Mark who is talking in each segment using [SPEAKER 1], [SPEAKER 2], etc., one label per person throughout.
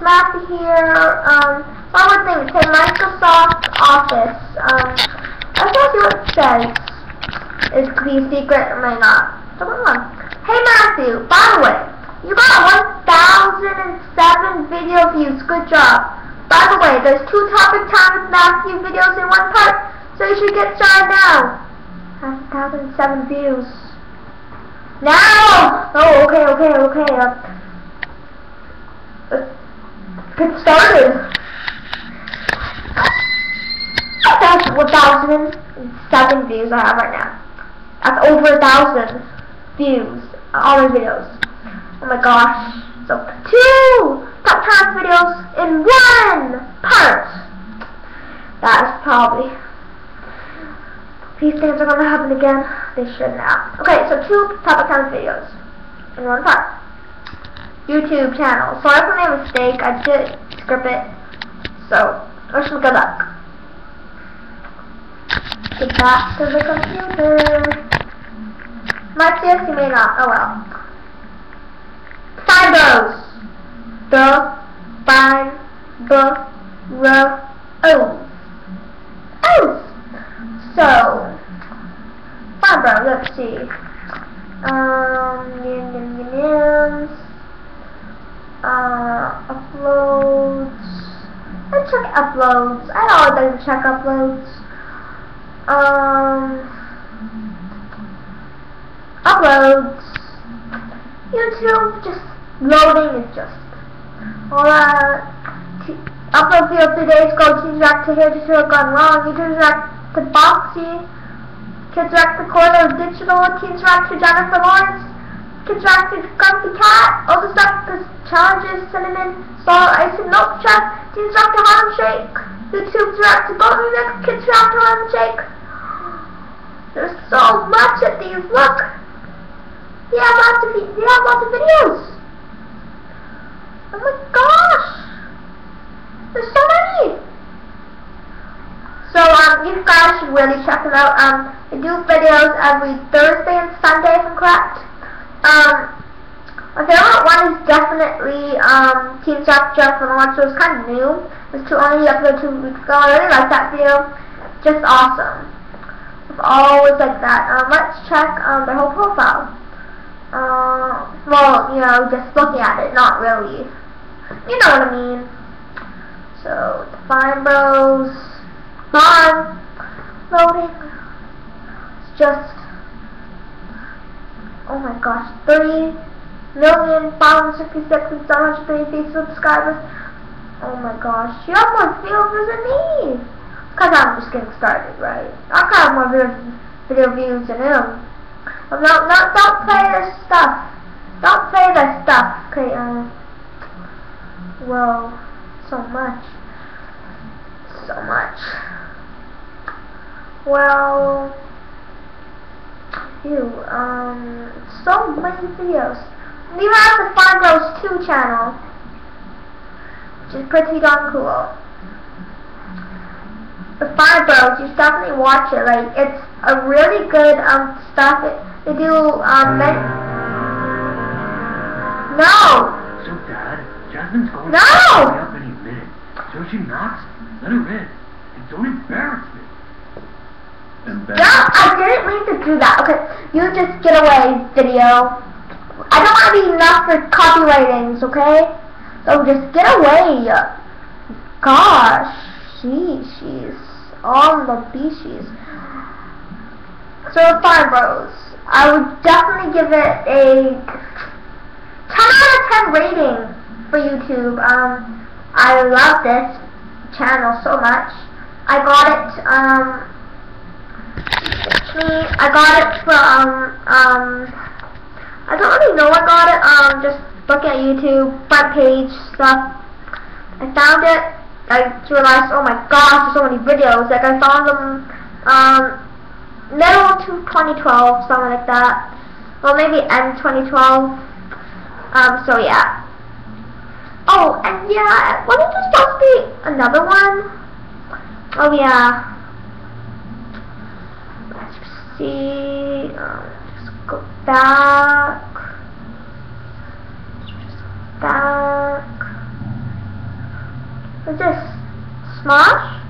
[SPEAKER 1] it's Matthew here. One more thing, it says Microsoft Office. Let's see what it says. It could be a secret, or may not. So, come on. Hey Matthew, by the way, you got 1,007 video views. Good job. By the way, there's 2 Topic Time with Matthew videos in one part, so you should get started now. 1,007 views. Now! Oh, okay. Let's get started. That's 1,007 views I have right now. That's over 1,000 views on all my videos. Oh my gosh. So, 2 Top Time videos in one part. That is probably... These things are going to happen again. They should now. Okay, so 2 Topic Time videos in one part. YouTube channel. Sorry for my mistake. I did script it. So, wish me good luck. Get back to the computer. Might see us, you may not. Oh well. Find those. So, bro, let's see. Uploads. Let's check uploads. I always like to check uploads. Uploads. YouTube just loading is just. Upload video 3 days ago. Teams React to here tutorial gone wrong. YouTube React to Boxy. Kids React to Corner Digital. Teams React to Jennifer Lawrence. Kids React to Grumpy Cat. Also stuff the challenges. Cinnamon. Salt Ice and Milk Check. Teams React to Harlem Shake. YouTube's React to Boat Music. Kids React to Harlem Shake. There's so much of these. Look. They have lots of videos. Oh my gosh. There's so many. So you guys should really check them out. I do videos every Thursday and Sunday if I'm correct. My favorite one is definitely Team Jack Jump and Launch. So it's kind of new. It's only uploaded 2 weeks ago. I really like that video. Just awesome. It's always like that. Let's check their whole profile. Well, you know, just looking at it, not really. You know what I mean. So, Define Bros. Come loading. It's just, oh my gosh, 3,566,733 subscribers. Oh my gosh, you have more viewers than me. Cause I'm just getting started, right? I have more video views than him. Don't play this stuff. Don't play that stuff. Okay, well, so much. Well, so many videos. We have the Find Those 2 channel, which is pretty darn cool. The Find Bros, you should definitely watch it. Like, it's a really good stuff. They do No.
[SPEAKER 2] So Dad, Jasmine's going
[SPEAKER 1] No.
[SPEAKER 2] to be up any minute. So she knocks. Let her in. And don't embarrass me.
[SPEAKER 1] No, I didn't mean to do that. Okay, you just get away, video. I don't want to be enough for copywritings, okay? So just get away. Gosh, she's on the beaches. So Find Bros, I would definitely give it a 10 out of 10 rating for YouTube. I love this channel so much. I got it from I don't really know I got it, just looking at YouTube, front page stuff. I found it, I realized, oh my gosh, there's so many videos. Like, I found them, middle to 2012, something like that. Well, maybe end 2012. So yeah. Oh, and yeah, wasn't there supposed to be another one? Oh yeah. Let's see. Just go back. What's this? Smosh?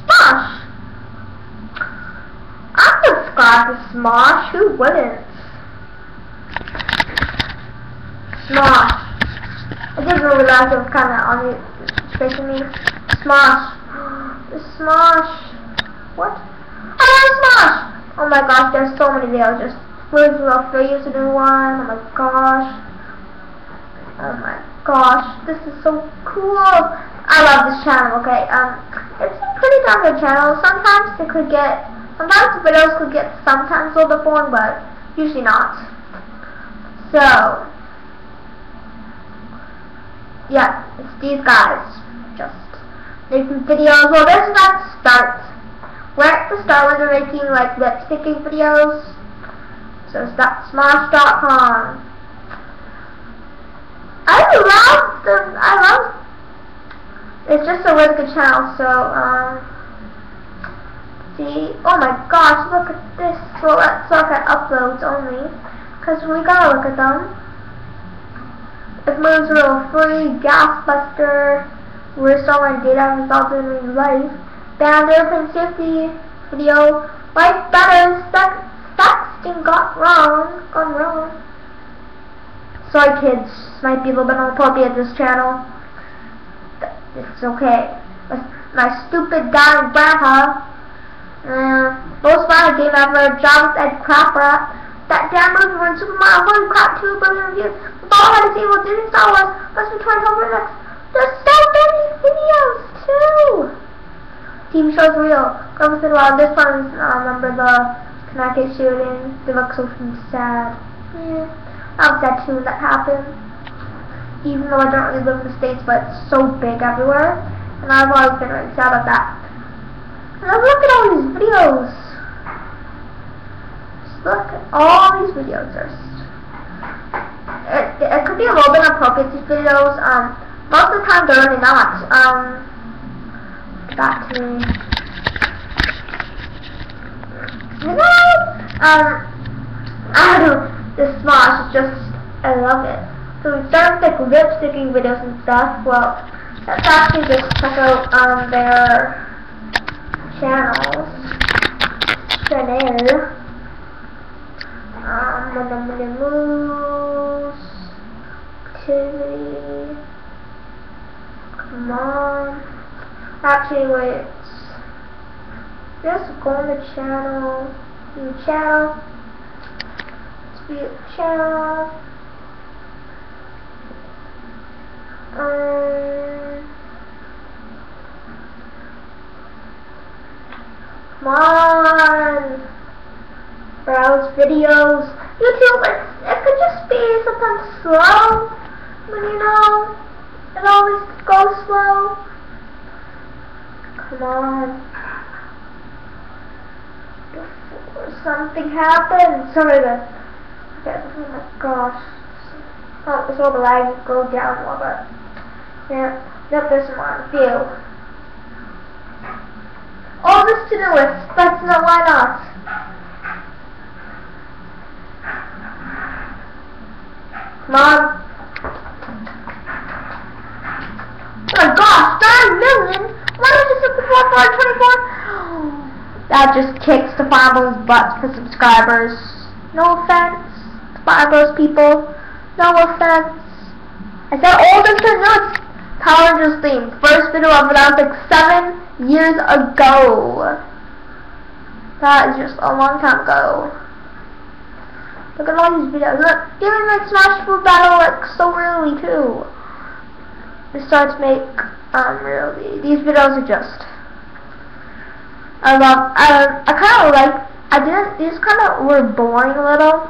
[SPEAKER 1] Smosh! I subscribe to Smosh. Who wouldn't? Smosh. I didn't really realize it was kind of on the facing me. Smosh. Smosh. What? I love Smosh! Oh my gosh, there's so many videos. Just Fliz Real Free is a new one. Oh my gosh. Oh my gosh. This is so cool. I love this channel, okay? It's a pretty darn good channel. Sometimes the videos could get sometimes a little bit boring, but usually not. So, yeah, it's these guys just making videos. Well, this is at the start. We're at the start when they're making like lip-sticking videos. So it's Smosh.com. It's just a really good channel. So see, oh my gosh, look at this. So let's look at uploads only, cause we gotta look at them. It moves real free, Gas Buster, restoring data results in real life, banned airplane safety video, life better, sexting gone wrong. Sorry kids, might be a little bit inappropriate this channel. It's okay. My stupid dying grandpa. Most violent game ever, Jarvis Ed Crap Rap. That damn movie won Super Mario, holy crap, 2 billion reviews. The ball had a sequel, Disney Star Wars, must be 20 over next. There's so many videos too! TV shows real. Go with it while this one, remember the Connecticut shooting. They look so sad. Yeah. That was sad too, that happened. Even though I don't really live in the States, but it's so big everywhere. And I've always been really sad about that. Now look at all these videos. Just look at all these videos. It could be a little bit inappropriate, these videos. Most of the time they're really not. Back to me. You know, I don't know, this Smosh is just, I love it. So we start with like lip-sticking videos and stuff. Well, let's actually just check out their channels. Channel. Moves. Activity. Come on. Actually, wait. Just go on the channel. New channel. View channel. Come on. Browse videos. YouTube, it could just be sometimes slow. But you know, it always goes slow. Come on. Before something happens. Sorry about that. Oh my gosh. Oh, it's all the lag. Go down a little bit. Yeah. Yep, there's some on view. All this to do list. That's not, why not? Come on. Oh my gosh, 9 million? Why did you set the 424? That just kicks the Fireball's butt for subscribers. No offense to Fireball's people. No offense. I said old and said no, it's Power Rangers theme. First video of it, that was like 7 years ago. That is just a long time ago. Look at all these videos. Look, even like Smash Food Battle, like so early too. They start to make really, these videos are just, I kind of like, these kind of were boring a little,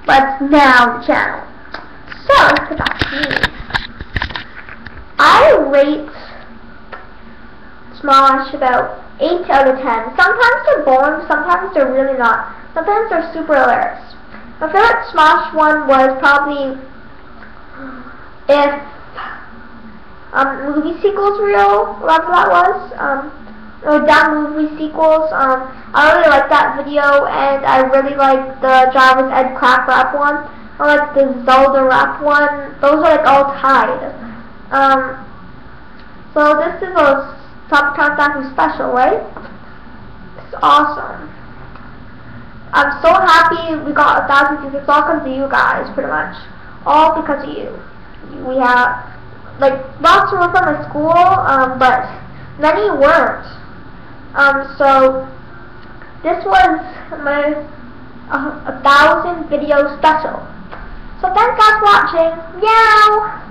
[SPEAKER 1] but it's now the channel. So let's get back to me. I rate Smosh about 8 out of 10. Sometimes they're boring, sometimes they're really not. Sometimes they're super hilarious. My favorite Smosh one was probably if movie sequels real, whatever that was. Or that movie sequels. I really like that video, and I really like the Jarvis Ed Crap Rap one. I like the Zelda Rap one. Those are like all tied. So this is a Top Countdown special, right? It's awesome. I'm so happy we got 1,000 views. It's all because of you guys, pretty much. All because of you. We have, like, lots were from my school, but many weren't. So this was my 1,000 video special. So thanks guys for watching. Meow!